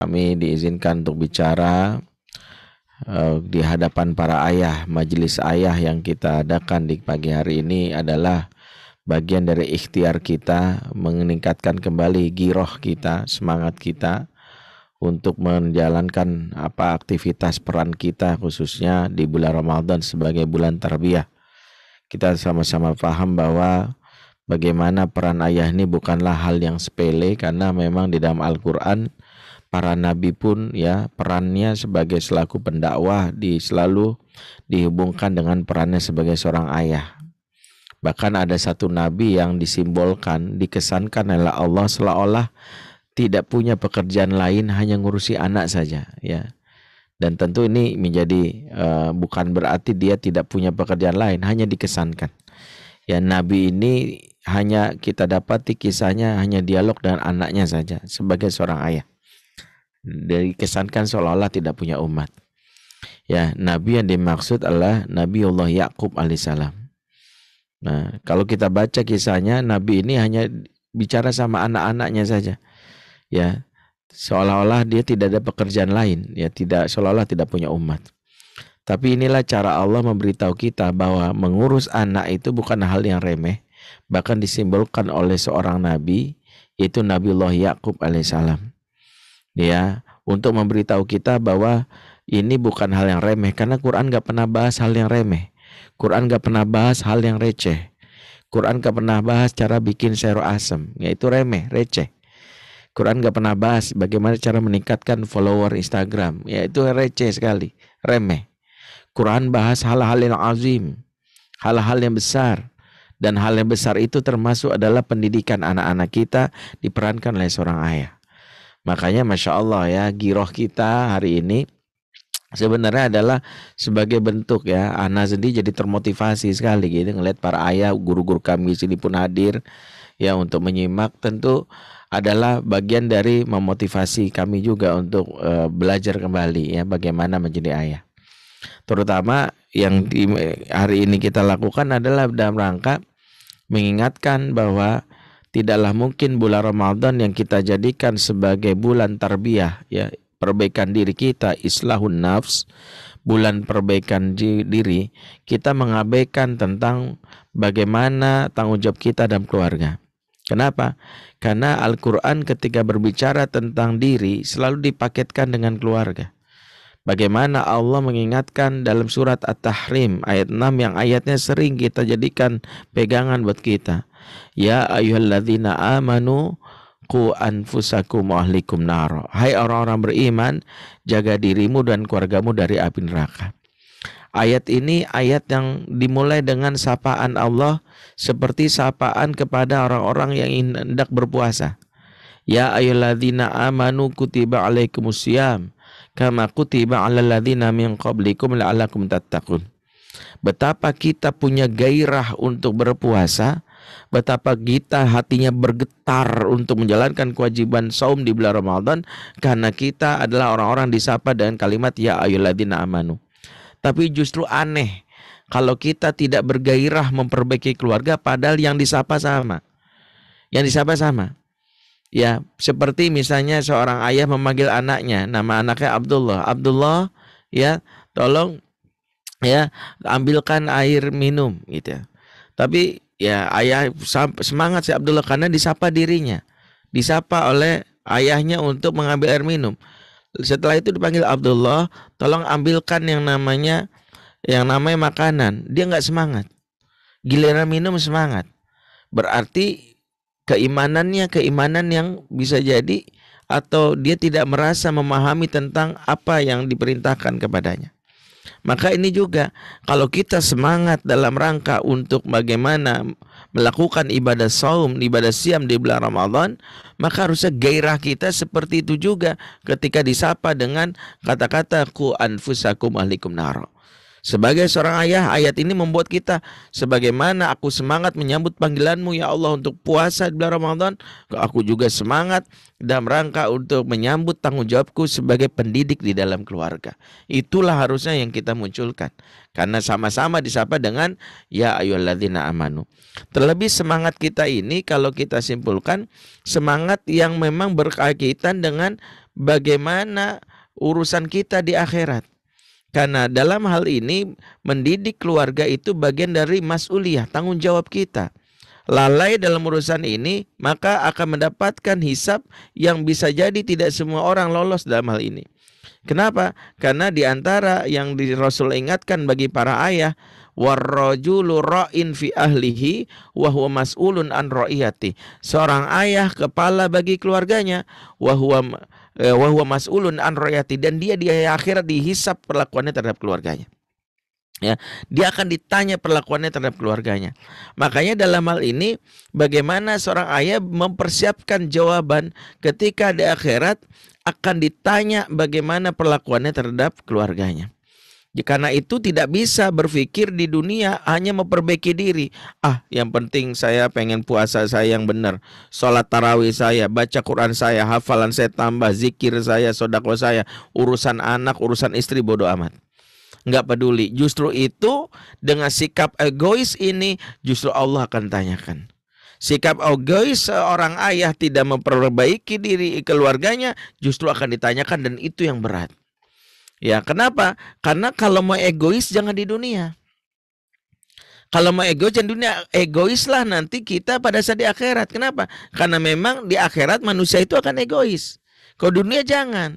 kami diizinkan untuk bicara di hadapan para ayah. Majelis ayah yang kita adakan di pagi hari ini adalah bagian dari ikhtiar kita meningkatkan kembali giroh kita, semangat kita untuk menjalankan aktivitas peran kita khususnya di bulan Ramadan sebagai bulan tarbiyah. Kita sama-sama paham bahwa bagaimana peran ayah ini bukanlah hal yang sepele, karena memang di dalam Al-Quran para nabi pun ya perannya sebagai selaku pendakwah selalu dihubungkan dengan perannya sebagai seorang ayah. Bahkan ada satu nabi yang disimbolkan, dikesankan oleh Allah seolah-olah tidak punya pekerjaan lain, hanya ngurusi anak saja ya. Dan tentu ini menjadi bukan berarti dia tidak punya pekerjaan lain, hanya dikesankan. Ya, nabi ini hanya kita dapati kisahnya hanya dialog dengan anaknya saja sebagai seorang ayah. Dikesankan seolah-olah tidak punya umat. Ya, nabi yang dimaksud adalah Nabiullah Yakub alaihissalam. Nah, kalau kita baca kisahnya, nabi ini hanya bicara sama anak-anaknya saja. Ya, seolah-olah dia tidak ada pekerjaan lain, ya, seolah-olah tidak punya umat. Tapi inilah cara Allah memberitahu kita bahwa mengurus anak itu bukan hal yang remeh, bahkan disimbolkan oleh seorang nabi, yaitu Nabiullah Yakub alaihissalam. Ya, untuk memberitahu kita bahwa ini bukan hal yang remeh, karena Quran gak pernah bahas hal yang remeh. Quran gak pernah bahas hal yang receh. Quran gak pernah bahas cara bikin sayur asem, yaitu remeh, receh. Quran gak pernah bahas bagaimana cara meningkatkan follower Instagram, yaitu receh sekali, remeh. Quran bahas hal-hal yang azim, hal-hal yang besar. Dan hal yang besar itu termasuk adalah pendidikan anak-anak kita diperankan oleh seorang ayah. Makanya Masya Allah ya, giroh kita hari ini sebenarnya adalah sebagai bentuk ya, Ana sendiri jadi termotivasi sekali gitu ngelihat para ayah, guru-guru kami sini pun hadir ya untuk menyimak. Tentu adalah bagian dari memotivasi kami juga untuk belajar kembali ya bagaimana menjadi ayah. Terutama yang hari ini kita lakukan adalah dalam rangka mengingatkan bahwa tidaklah mungkin bulan Ramadan yang kita jadikan sebagai bulan tarbiyah ya, perbaikan diri kita, islahun nafs, bulan perbaikan diri, kita mengabaikan tentang bagaimana tanggung jawab kita dalam keluarga. Kenapa? Karena Al-Quran ketika berbicara tentang diri selalu dipaketkan dengan keluarga. Bagaimana Allah mengingatkan dalam surat At-Tahrim ayat 6 yang ayatnya sering kita jadikan pegangan buat kita. Ya ayyuhalladzina amanu qu anfusakum wa ahlikum nar. Hai orang-orang beriman, jaga dirimu dan keluargamu dari api neraka. Ayat ini ayat yang dimulai dengan sapaan Allah seperti sapaan kepada orang-orang yang hendak berpuasa. Ya ayyuhalladzina amanu kutiba alaikumusiyam kama kutiba 'alal ladzina min qablikum la'allakum tattaqun. Betapa kita punya gairah untuk berpuasa, betapa kita hatinya bergetar untuk menjalankan kewajiban saum di bulan Ramadan, karena kita adalah orang-orang disapa dengan kalimat ya ayyuhalladzina amanu. Tapi justru aneh kalau kita tidak bergairah memperbaiki keluarga padahal yang disapa sama. Yang disapa sama. Ya, seperti misalnya seorang ayah memanggil anaknya, nama anaknya Abdullah. Abdullah, ya, tolong ya ambilkan air minum gitu. Tapi ya ayah semangat si Abdullah karena disapa dirinya. Disapa oleh ayahnya untuk mengambil air minum. Setelah itu dipanggil Abdullah, tolong ambilkan yang namanya makanan. Dia nggak semangat. Giliran minum semangat. Berarti keimanan yang bisa jadi atau dia tidak merasa memahami tentang apa yang diperintahkan kepadanya. Maka ini juga kalau kita semangat dalam rangka untuk bagaimana melakukan ibadah saum, ibadah siam di bulan Ramadan, maka harusnya gairah kita seperti itu juga ketika disapa dengan kata-kata qu anfusakum ahlikum nar. Sebagai seorang ayah, ayat ini membuat kita sebagaimana aku semangat menyambut panggilanmu ya Allah untuk puasa di bulan Ramadan, aku juga semangat dalam rangka untuk menyambut tanggung jawabku sebagai pendidik di dalam keluarga. Itulah harusnya yang kita munculkan. Karena sama-sama disapa dengan ya ayyuhalladzina amanu. Terlebih semangat kita ini kalau kita simpulkan semangat yang memang berkaitan dengan bagaimana urusan kita di akhirat. Karena dalam hal ini mendidik keluarga itu bagian dari mas'uliyah, tanggung jawab kita. Lalai dalam urusan ini, maka akan mendapatkan hisab yang bisa jadi tidak semua orang lolos dalam hal ini. Kenapa? Karena di antara yang Rasul ingatkan bagi para ayah, warrajulu ra'in fi ahlihi wa huwa mas'ulun an ra'iyati. Seorang ayah kepala bagi keluarganya, wa huwa mas'ulun an ra'iyati, dan dia di akhirat dihisab perlakuannya terhadap keluarganya. Ya, dia akan ditanya perlakuannya terhadap keluarganya. Makanya dalam hal ini bagaimana seorang ayah mempersiapkan jawaban ketika di akhirat akan ditanya bagaimana perlakuannya terhadap keluarganya. Karena itu tidak bisa berpikir di dunia hanya memperbaiki diri. Yang penting saya pengen puasa saya yang benar, sholat tarawih saya, baca Quran saya, hafalan saya tambah, zikir saya, sedekah saya, urusan anak, urusan istri bodoh amat. Nggak peduli. Justru itu dengan sikap egois ini justru Allah akan tanyakan. Sikap egois seorang ayah tidak memperbaiki diri keluarganya justru akan ditanyakan, dan itu yang berat. Ya, kenapa? Karena kalau mau egois jangan di dunia. Kalau mau egois di dunia, egoislah nanti kita pada saat di akhirat. Kenapa? Karena memang di akhirat manusia itu akan egois. Kalau dunia jangan.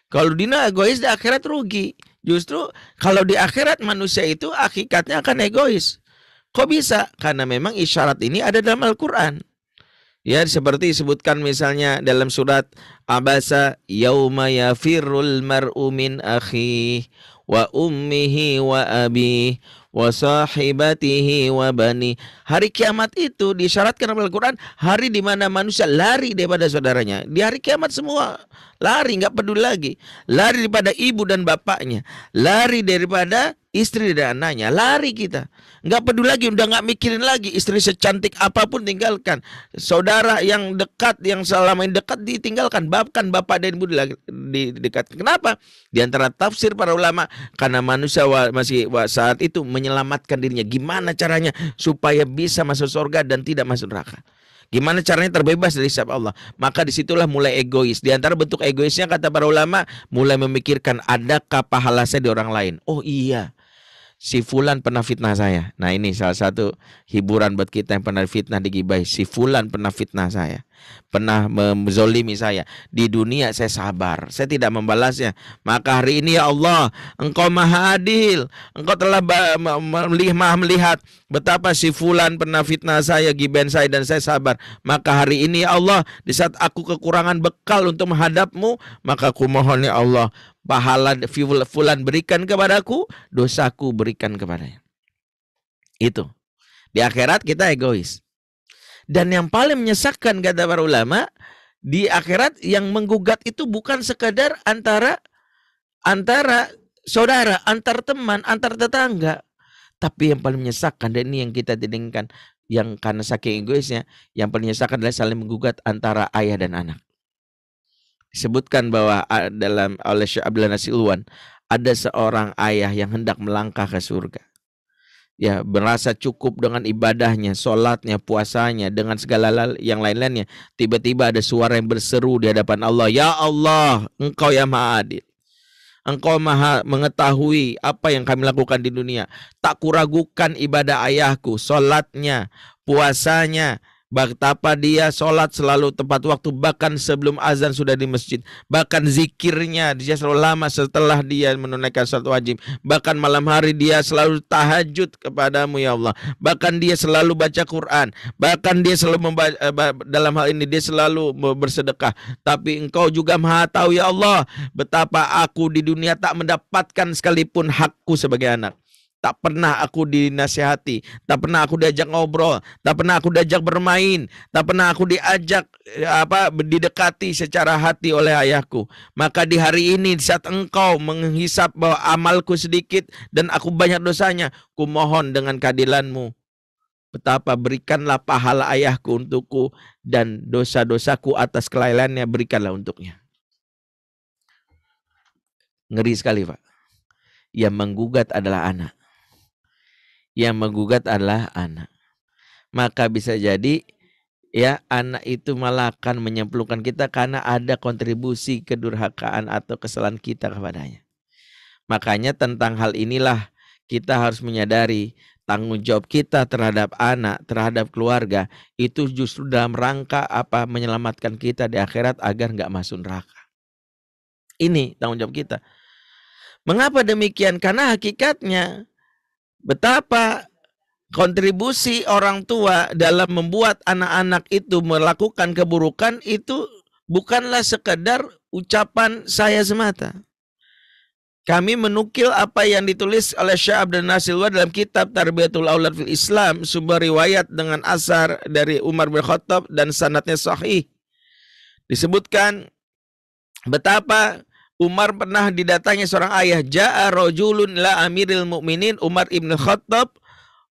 Kalau dunia egois, di akhirat rugi. Justru kalau di akhirat manusia itu hakikatnya akan egois. Kok bisa? Karena memang isyarat ini ada dalam Al-Quran. Ya, seperti disebutkan misalnya dalam surat Abasa, yauma yafirrul mar'u min akhihi wa ummihi wa abihi wa sahibatihi wa bani. Hari kiamat itu disyaratkan dalam Al-Quran hari di mana manusia lari daripada saudaranya. Di hari kiamat semua lari, nggak peduli lagi. Lari daripada ibu dan bapaknya, lari daripada istri dan anaknya, lari kita. Nggak peduli lagi, udah nggak mikirin lagi istri secantik apapun tinggalkan. Saudara yang dekat, yang selama ini dekat ditinggalkan. Bahkan bapak dan ibu dekat. Kenapa? Di antara tafsir para ulama, karena manusia masih saat itu menyelamatkan dirinya. Gimana caranya supaya bisa masuk surga dan tidak masuk neraka? Gimana caranya terbebas dari hisab Allah? Maka disitulah mulai egois. Di antara bentuk egoisnya kata para ulama, mulai memikirkan adakah pahala saya di orang lain. Oh iya, si fulan pernah fitnah saya. Nah, ini salah satu hiburan buat kita yang pernah fitnah digibahi. Si fulan pernah fitnah saya, pernah menzolimi saya. Di dunia saya sabar, saya tidak membalasnya. Maka hari ini ya Allah, Engkau maha adil. Engkau telah melihat betapa si fulan pernah fitnah saya, gibahin saya, dan saya sabar. Maka hari ini ya Allah, di saat aku kekurangan bekal untuk menghadapmu, maka aku mohon ya Allah, pahala fulan berikan kepadaku, dosaku berikan kepadanya. Itu. Di akhirat kita egois. Dan yang paling menyesakkan kata para ulama, di akhirat yang menggugat itu bukan sekadar antara saudara, antar teman, antar tetangga. Tapi yang paling menyesakkan, dan ini yang kita tidingkan, yang karena saking egoisnya, yang paling menyesakkan adalah saling menggugat antara ayah dan anak. Disebutkan bahwa oleh Syekh Abdullah Nasilwan, ada seorang ayah yang hendak melangkah ke surga. Ya, merasa cukup dengan ibadahnya, sholatnya, puasanya, dengan segala yang lain-lainnya. Tiba-tiba ada suara yang berseru di hadapan Allah, ya Allah, Engkau yang maha adil. Engkau maha mengetahui apa yang kami lakukan di dunia. Tak kuragukan ibadah ayahku, sholatnya, puasanya, betapa dia sholat selalu tepat waktu, bahkan sebelum azan sudah di masjid. Bahkan zikirnya dia selalu lama setelah dia menunaikan sholat wajib. Bahkan malam hari dia selalu tahajud kepadamu ya Allah. Bahkan dia selalu baca Quran. Bahkan dia selalu dalam hal ini dia selalu bersedekah. Tapi Engkau juga maha tahu ya Allah, betapa aku di dunia tak mendapatkan sekalipun hakku sebagai anak. Tak pernah aku dinasihati, tak pernah aku diajak ngobrol, tak pernah aku diajak bermain, tak pernah aku diajak didekati secara hati oleh ayahku. Maka di hari ini, di saat Engkau menghisap bahwa amalku sedikit dan aku banyak dosanya, ku mohon dengan keadilanmu, betapa berikanlah pahala ayahku untukku, dan dosa-dosaku atas kelalaiannya berikanlah untuknya. Ngeri sekali, Pak. Yang menggugat adalah anak. Yang menggugat adalah anak. Maka bisa jadi ya anak itu malah akan menyemplungkan kita karena ada kontribusi kedurhakaan atau kesalahan kita kepadanya. Makanya tentang hal inilah kita harus menyadari tanggung jawab kita terhadap anak, terhadap keluarga itu justru dalam rangka apa menyelamatkan kita di akhirat agar nggak masuk neraka. Ini tanggung jawab kita. Mengapa demikian? Karena hakikatnya betapa kontribusi orang tua dalam membuat anak-anak itu melakukan keburukan itu bukanlah sekedar ucapan saya semata. Kami menukil apa yang ditulis oleh Syekh Abdul Nasir dalam kitab Tarbiyatul Aulad fil Islam, sebuah riwayat dengan asar dari Umar bin Khattab dan sanadnya sahih. Disebutkan betapa Umar pernah didatangi seorang ayah, ja'a rajulun la amiril mu'minin Umar ibn Khattab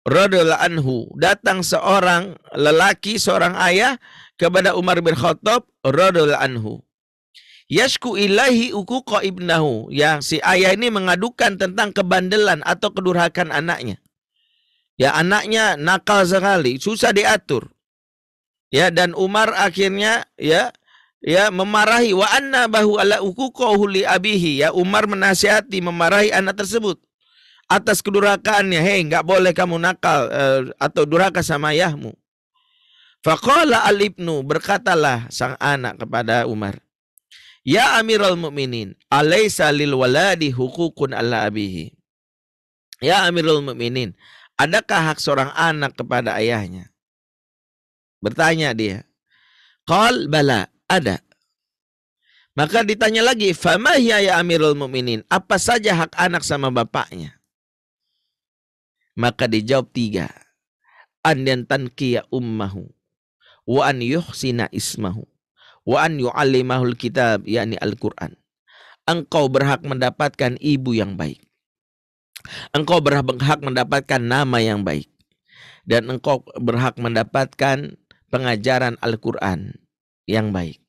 radhiyallahu anhu. Datang seorang lelaki, seorang ayah kepada Umar bin Khattab radhiyallahu anhu. Yashku ilahi uquqa ibnahu. Ya, si ayah ini mengadukan tentang kebandelan atau kedurhakaan anaknya. Ya, anaknya nakal sekali, susah diatur. Ya, dan Umar akhirnya ya memarahi wa anna bahu ala uquqahu li abihi. Ya, Umar menasihati, memarahi anak tersebut atas kedurhakaannya. Hei, enggak boleh kamu nakal atau durhaka sama ayahmu. Faqala al-ibnu, berkatalah sang anak kepada Umar, ya Amirul Mukminin, alaysa lil waladi hukukun ala abihi. Ya Amirul Mukminin, adakah hak seorang anak kepada ayahnya? Bertanya dia. Qal bala, ada. Maka ditanya lagi, fama hiya ya Amirul Mukminin, apa saja hak anak sama bapaknya? Maka dijawab 3. An yantanqiya ummahu wa an yuhsina ismahu wa an yu'allimahul kitab, yakni Al-Quran. Engkau berhak mendapatkan ibu yang baik. Engkau berhak mendapatkan nama yang baik. Dan engkau berhak mendapatkan pengajaran Al-Quran yang baik.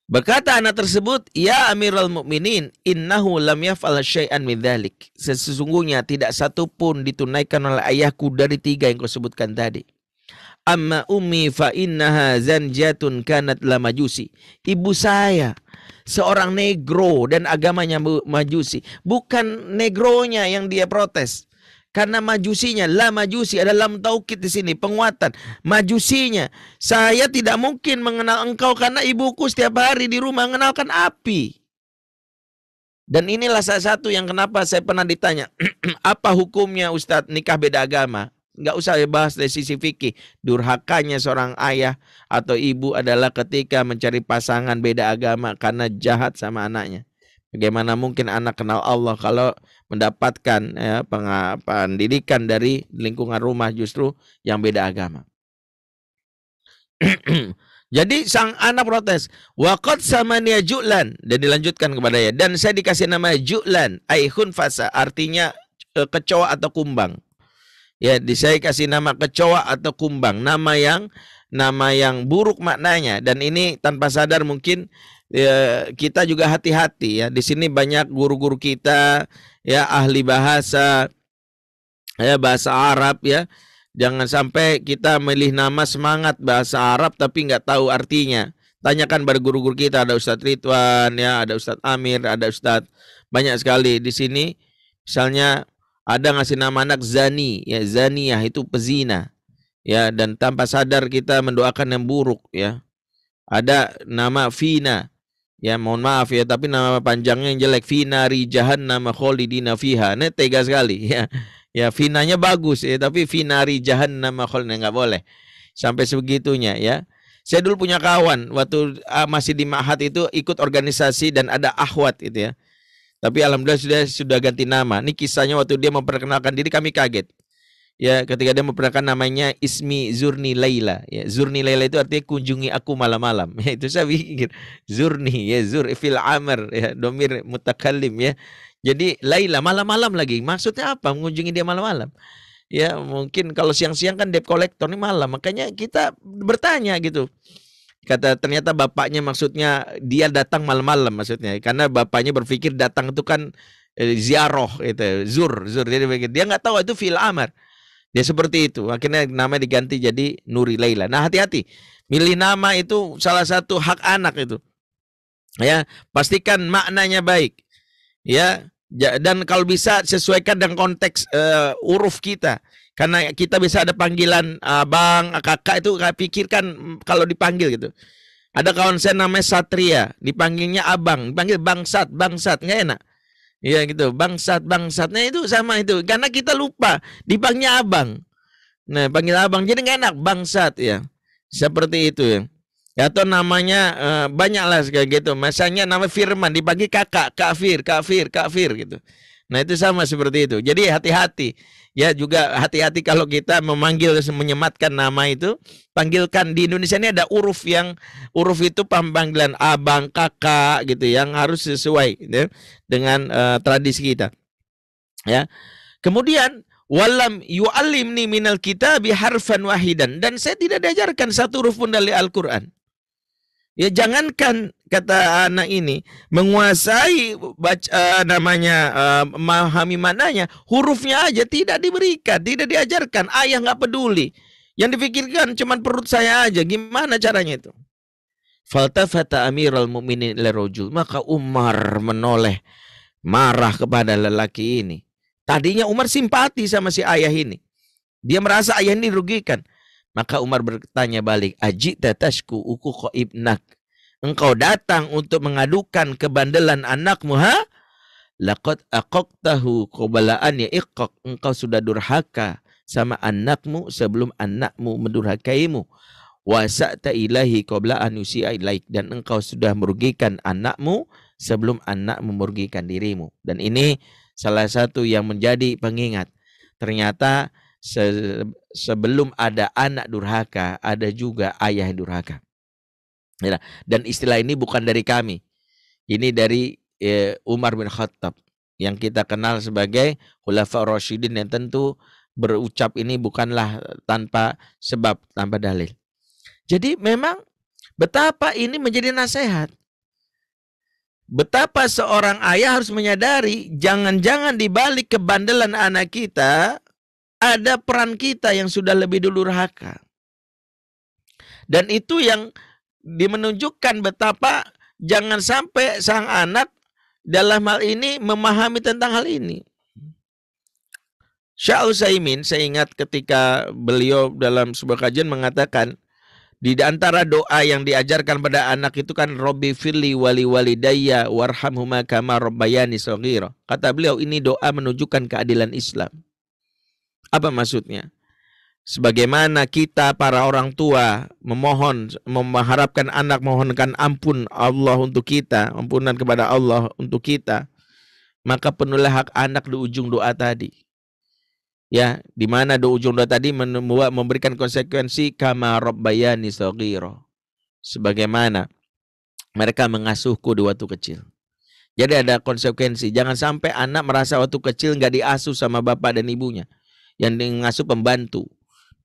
Berkata anak tersebut, ya Amirul Mukminin, innahu lam yaf'al syai'an min dzalik. Sesungguhnya tidak satu pun ditunaikan oleh ayahku dari 3 yang kau sebutkan tadi. Amma ummi fa innaha zanjatun kanat la majusi. Ibu saya seorang negro dan agamanya majusi. Bukan negronya yang dia protes. Karena majusinya, la majusi ada lam taukid di sini, penguatan. Majusinya, saya tidak mungkin mengenal engkau karena ibuku setiap hari di rumah mengenalkan api. Dan inilah salah satu yang kenapa saya pernah ditanya, apa hukumnya Ustadz nikah beda agama? Nggak usah bahas dari sisi fikih. Durhakanya seorang ayah atau ibu adalah ketika mencari pasangan beda agama karena jahat sama anaknya. Bagaimana mungkin anak kenal Allah kalau mendapatkan pendidikan dari lingkungan rumah justru yang beda agama. Jadi sang anak protes, waqad samania ju'lan, dan dilanjutkan kepadanya, dan saya dikasih nama ju'lan, ai khunfasa, artinya kecoa atau kumbang. Ya, saya kasih nama kecoa atau kumbang, nama yang buruk maknanya. Dan ini tanpa sadar mungkin kita juga hati-hati ya. Di sini banyak guru-guru kita ya, ahli bahasa ya, bahasa Arab ya. Jangan sampai kita milih nama semangat bahasa Arab tapi nggak tahu artinya. Tanyakan pada guru-guru kita, ada Ustadz Ridwan ya, ada Ustadz Amir, ada Ustadz banyak sekali di sini. Misalnya ada ngasih nama anak Zani, ya Zaniyah itu pezina, ya, dan tanpa sadar kita mendoakan yang buruk, ya. Ada nama Fina, ya mohon maaf ya, tapi nama panjangnya yang jelek, Finari Jahannam kholidina fiha, ini tega sekali, ya. Ya Finanya bagus, ya, tapi Finari Jahannam kholidina nggak boleh, sampai sebegitunya, ya. Saya dulu punya kawan waktu masih di Ma'had itu ikut organisasi dan ada akhwat itu ya. Tapi alhamdulillah sudah ganti nama. Ini kisahnya waktu dia memperkenalkan diri kami kaget. Ya, ketika dia memperkenalkan namanya Ismi Zurni Laila. Ya, Zurni Laila itu artinya kunjungi aku malam-malam. Ya, itu saya pikir Zurni ya, Zur fil amr ya, domir mutakallim ya. Jadi Laila malam-malam lagi. Maksudnya apa? Mengunjungi dia malam-malam. Ya, mungkin kalau siang-siang kan debt collector ini malam. Makanya kita bertanya gitu. Kata ternyata bapaknya maksudnya dia datang malam-malam maksudnya, karena bapaknya berpikir datang itu kan ziarah itu, zur dia nggak tahu itu fil amar. Dia seperti itu. Akhirnya nama diganti jadi Nuri Laila. Nah, hati-hati. Milih nama itu salah satu hak anak itu. Ya, pastikan maknanya baik. Ya, dan kalau bisa sesuaikan dengan konteks huruf kita. Karena kita bisa ada panggilan abang, kakak, itu pikirkan kalau dipanggil gitu. Ada kawan saya namanya Satria, dipanggilnya abang, dipanggil bangsat, nggak enak. Iya gitu, bangsatnya itu sama itu. Karena kita lupa dipanggilnya abang. Nah, panggil abang jadi nggak enak, bangsat ya. Seperti itu ya. Atau namanya banyak lah kayak gitu. Misalnya nama Firman dipanggil kakak, Kak Fir gitu. Nah, itu sama seperti itu. Jadi hati-hati. Ya, juga hati-hati kalau kita memanggil, menyematkan nama itu, panggilkan. Di Indonesia ini ada huruf itu panggilan abang, kakak gitu, yang harus sesuai ya, dengan tradisi kita. Ya. Kemudian walam yu'allimni minal kitabi harfan wahidan, dan saya tidak diajarkan satu huruf pun dari Al-Qur'an. Ya, jangankan kata anak ini menguasai baca memahami mananya, hurufnya aja tidak diberikan, tidak diajarkan. Ayah nggak peduli. Yang dipikirkan cuma perut saya aja. Gimana caranya itu? Faltafata Amirul Mukminin ila rajul, maka Umar menoleh marah kepada lelaki ini. Tadinya Umar simpati sama si ayah ini. Dia merasa ayah ini dirugikan. Maka Umar bertanya balik, ajita tashku uquqa ibnak. Engkau datang untuk mengadukan kebandelan anakmu, ha? Laqad aqaqtahu qabla an ya'iqaq. Engkau sudah durhaka sama anakmu sebelum anakmu mendurhakaimu. Wa sa'ta ilahi qabla an yusi'a ilaik. Dan engkau sudah merugikan anakmu sebelum anakmu merugikan dirimu. Dan ini salah satu yang menjadi pengingat. Ternyata sebelum ada anak durhaka, ada juga ayah yang durhaka. Dan istilah ini bukan dari kami. Ini dari Umar bin Khattab, yang kita kenal sebagai Khulafaur Rasyidin, yang tentu berucap ini bukanlah tanpa sebab, tanpa dalil. Jadi memang betapa ini menjadi nasihat. Betapa seorang ayah harus menyadari, jangan-jangan di balik kebandelan anak kita ada peran kita yang sudah lebih dulu durhaka. Dan itu yang menunjukkan betapa jangan sampai sang anak dalam hal ini memahami tentang hal ini. Syekh Utsaimin, saya ingat ketika beliau dalam sebuah kajian mengatakan, di antara doa yang diajarkan pada anak itu kan Robbi firli wali walidayya warhamhuma kama rabbayani shaghira. Kata beliau, ini doa menunjukkan keadilan Islam. Apa maksudnya? Sebagaimana kita para orang tua mengharapkan anak mohonkan ampun Allah untuk kita, ampunan kepada Allah untuk kita, maka penuhlah hak anak di ujung doa tadi. Ya, di mana di ujung doa tadi memberikan konsekuensi kama rabbayani shaghira. Sebagaimana mereka mengasuhku di waktu kecil. Jadi ada konsekuensi. Jangan sampai anak merasa waktu kecil nggak diasuh sama bapak dan ibunya. Yang ngasuh pembantu.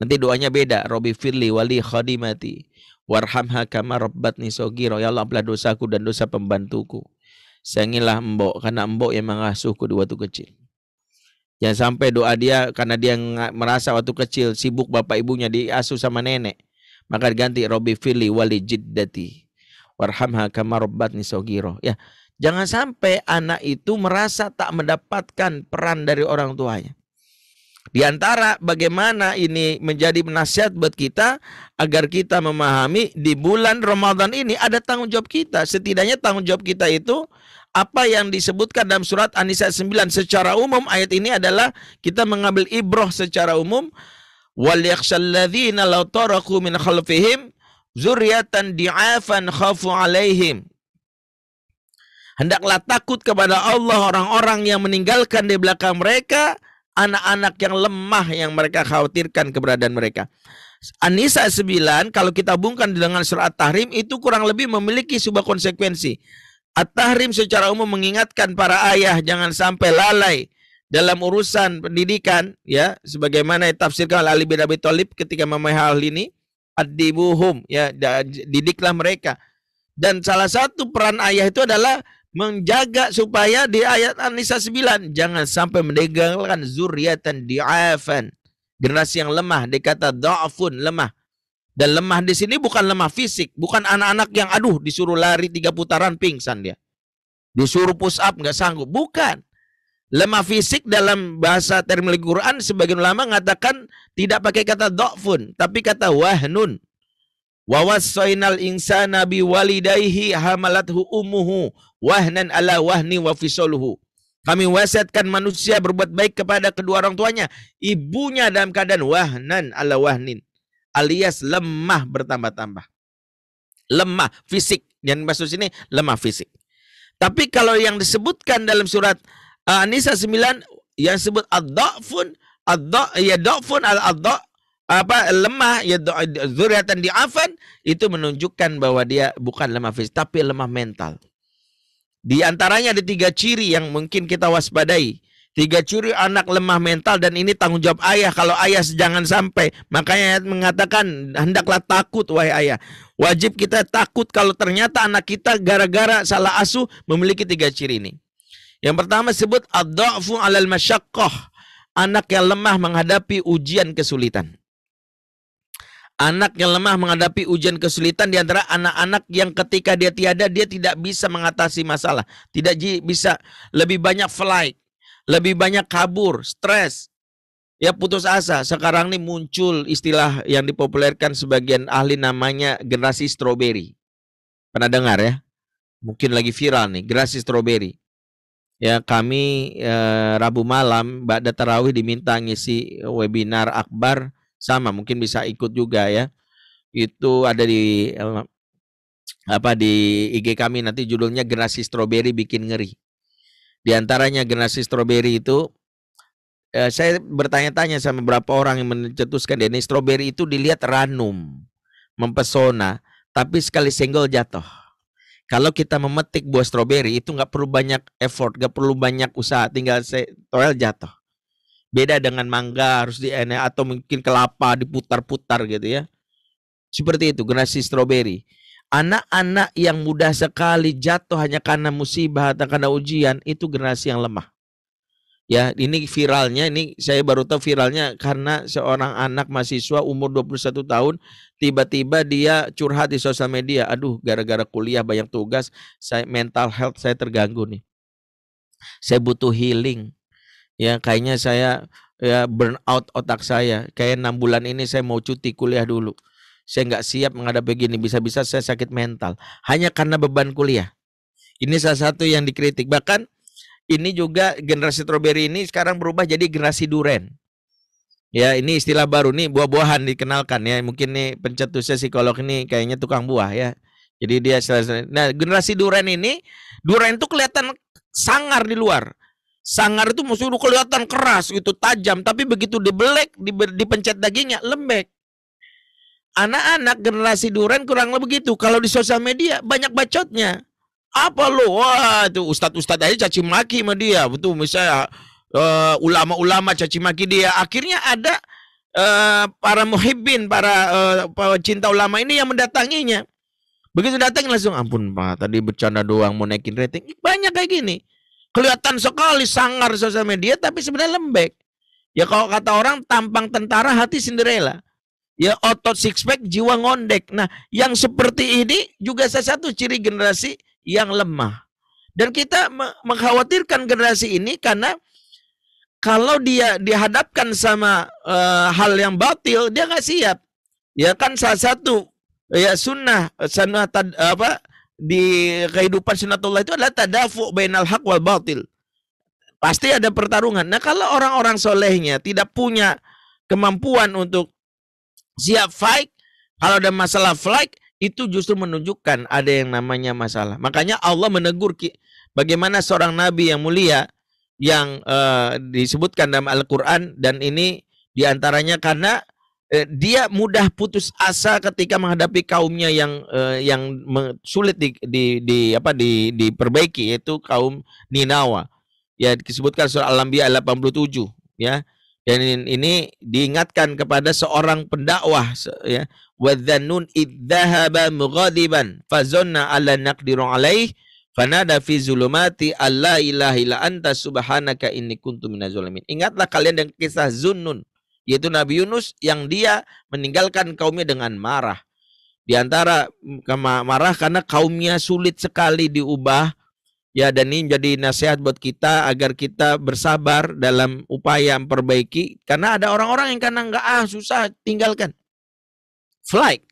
Nanti doanya beda. Robbi firli wali khadimati warhamha kama rabbatni shaghira. Ya Allah, ampunilah dosaku dan dosa pembantuku. Sayangilah mbok, karena mbok yang mengasuhku di waktu kecil. Jangan sampai doa dia karena dia merasa waktu kecil sibuk bapak ibunya diasuh sama nenek. Maka diganti Robbi firli wali jiddati warhamha kama rabbatni shaghira. Ya, jangan sampai anak itu merasa tak mendapatkan peran dari orang tuanya. Di antara bagaimana ini menjadi nasihat buat kita agar kita memahami di bulan Ramadan ini ada tanggung jawab kita. Setidaknya tanggung jawab kita itu apa yang disebutkan dalam surat An-Nisa 9 secara umum. Ayat ini adalah kita mengambil ibrah secara umum. Wal yakhshalladzina law taraku min khalfihim dzurriatan di'afan khafu alaihim. Hendaklah takut kepada Allah orang-orang yang meninggalkan di belakang mereka anak-anak yang lemah yang mereka khawatirkan keberadaan mereka. An-Nisa 9 kalau kita hubungkan dengan surat At-Tahrim itu kurang lebih memiliki sebuah konsekuensi. At-Tahrim secara umum mengingatkan para ayah jangan sampai lalai dalam urusan pendidikan, ya, sebagaimana ditafsirkan oleh Ali bin Abi Thalib ketika memahami hal ini, adibuhum, ya, didiklah mereka. Dan salah satu peran ayah itu adalah menjaga supaya di ayat An-Nisa 9 jangan sampai meninggalkan zuriatan di'afan, Generasi yang lemah, dia kata dha'fun, lemah. Dan lemah di sini bukan lemah fisik, bukan anak-anak yang disuruh lari 3 putaran pingsan dia. Disuruh push up nggak sanggup, bukan. Lemah fisik dalam bahasa terminologi Quran sebagian ulama mengatakan tidak pakai kata dha'fun, tapi kata wahnun. Wa wassaynal insana biwalidayhi hamalathu ummuhu wahnan ala wahni wa fisaluhu. Kami wasiatkan manusia berbuat baik kepada kedua orang tuanya, ibunya dalam keadaan wahnan ala wahnin, alias lemah bertambah-tambah. Lemah fisik. Yang maksud sini lemah fisik. Tapi kalau yang disebutkan dalam surat An-Nisa 9 yang disebut ad-dha'fun, dha'fun al-adha' lemah, ya dzurriatan di'afan, itu menunjukkan bahwa dia bukan lemah fisik tapi lemah mental. Di antaranya ada 3 ciri yang mungkin kita waspadai. 3 ciri anak lemah mental, dan ini tanggung jawab ayah. Kalau ayah jangan sampai, makanya mengatakan hendaklah takut wahai ayah. Wajib kita takut kalau ternyata anak kita gara-gara salah asuh memiliki 3 ciri ini. Yang pertama sebut ad-dha'fu 'alal masyaqqah. Anak yang lemah menghadapi ujian kesulitan. Anak yang lemah menghadapi ujian kesulitan di antara anak-anak yang ketika dia tiada, dia tidak bisa mengatasi masalah. Tidak bisa, lebih banyak flight, lebih banyak kabur, stres, ya putus asa. Sekarang ini muncul istilah yang dipopulerkan sebagian ahli namanya generasi stroberi. Pernah dengar ya? Mungkin lagi viral nih, generasi stroberi. Ya, kami Rabu malam ba'da tarawih diminta ngisi webinar akbar, sama mungkin bisa ikut juga ya. Itu ada di di IG kami, nanti judulnya generasi stroberi bikin ngeri. Di antaranya generasi stroberi itu saya bertanya-tanya sama beberapa orang yang mencetuskan ini stroberi itu dilihat ranum, mempesona, tapi sekali senggol jatuh. Kalau kita memetik buah stroberi itu nggak perlu banyak effort, nggak perlu banyak usaha, tinggal toel jatuh. Beda dengan mangga harus atau mungkin kelapa diputar-putar gitu ya. Seperti itu generasi stroberi. Anak-anak yang mudah sekali jatuh hanya karena musibah atau karena ujian, itu generasi yang lemah. Ya, ini viralnya, ini saya baru tahu viralnya karena seorang anak mahasiswa umur 21 tahun tiba-tiba dia curhat di sosial media. Aduh, gara-gara kuliah banyak tugas, mental health saya terganggu nih. Saya butuh healing. Ya, kayaknya saya burn out otak saya. Kayak 6 bulan ini saya mau cuti kuliah dulu. Saya nggak siap menghadapi begini, bisa-bisa saya sakit mental hanya karena beban kuliah. Ini salah satu yang dikritik. Bahkan ini juga generasi stroberi ini sekarang berubah jadi generasi duren. Ya, ini istilah baru nih, buah-buahan dikenalkan ya. Mungkin nih pencetusnya psikolog ini kayaknya tukang buah ya. Jadi dia nah, generasi duren ini, duren itu kelihatan sangar di luar. Sangar itu musuh kelihatan keras gitu, tajam, tapi begitu dibelek, dipencet dagingnya lembek. Anak-anak generasi duren kurang lebih begitu. Kalau di sosial media banyak bacotnya. Apa lo? Wah, itu ustadz-ustadz aja caci maki sama dia. Betul, misalnya ulama-ulama caci maki dia. Akhirnya ada para muhibbin, para cinta ulama ini yang mendatanginya. Begitu datang langsung, ampun Pak, tadi bercanda doang mau naikin rating. Banyak kayak gini. Kelihatan sekali sangar sosial media tapi sebenarnya lembek. Ya kalau kata orang, tampang tentara hati Cinderella. Ya otot six pack jiwa ngondek. Nah, yang seperti ini juga salah satu ciri generasi yang lemah. Dan kita mengkhawatirkan generasi ini karena kalau dia dihadapkan sama hal yang batil, dia nggak siap. Ya kan salah satu ya sunnah di kehidupan sunnatullah itu adalah tadafu bainal haq wal batil. Pasti ada pertarungan. Nah, kalau orang-orang solehnya tidak punya kemampuan untuk siap fight, kalau ada masalah fight, itu justru menunjukkan ada yang namanya masalah. Makanya Allah menegur bagaimana seorang nabi yang mulia yang disebutkan dalam Al-Quran, dan ini diantaranya karena dia mudah putus asa ketika menghadapi kaumnya yang sulit diperbaiki, yaitu kaum Ninawa. Ya, disebutkan surah Al-Anbiya 87 ya. Dan ini diingatkan kepada seorang pendakwah ya, wadzannun idzahaba mughadiban fazanna alla naqdiru alaih fanada fi zulumati alla ilaha illa anta subhanaka inni kuntu minaz zalimin. Ingatlah kalian dengan kisah Zunnun. yaitu Nabi Yunus yang dia meninggalkan kaumnya dengan marah. Di antara marah karena kaumnya sulit sekali diubah. Ya, dan ini jadi nasihat buat kita agar kita bersabar dalam upaya memperbaiki. Karena ada orang-orang yang karena susah, tinggalkan. Flight.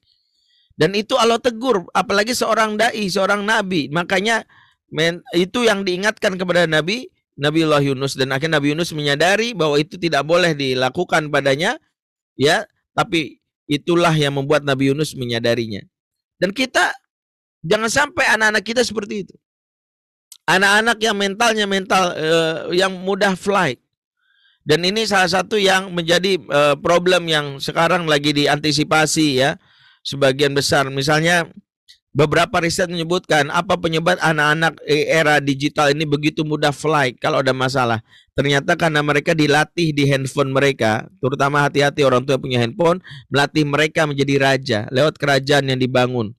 Dan itu Allah tegur, apalagi seorang dai, seorang nabi. Makanya itu yang diingatkan kepada Nabiullah Yunus, dan akhirnya Nabi Yunus menyadari bahwa itu tidak boleh dilakukan padanya, ya. Tapi itulah yang membuat Nabi Yunus menyadarinya. Dan kita jangan sampai anak-anak kita seperti itu. Anak-anak yang mentalnya yang mudah flight. Dan ini salah satu yang menjadi problem yang sekarang lagi diantisipasi ya. Sebagian besar, misalnya beberapa riset menyebutkan apa penyebab anak-anak era digital ini begitu mudah flight kalau ada masalah. Ternyata karena mereka dilatih di handphone mereka, terutama hati-hati orang tua yang punya handphone, melatih mereka menjadi raja lewat kerajaan yang dibangun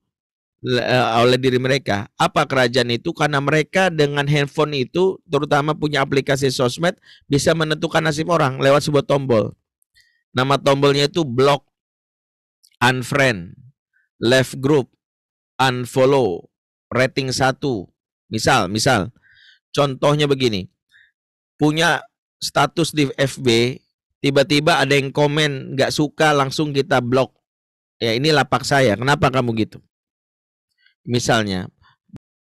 oleh diri mereka. Apa kerajaan itu? Karena mereka dengan handphone itu, terutama punya aplikasi sosmed, bisa menentukan nasib orang lewat sebuah tombol. Nama tombolnya itu block, unfriend, left group, unfollow, rating 1. Misal, contohnya begini. Punya status di FB, tiba-tiba ada yang komen nggak suka, langsung kita blok. Ya, ini lapak saya. Kenapa kamu gitu? Misalnya,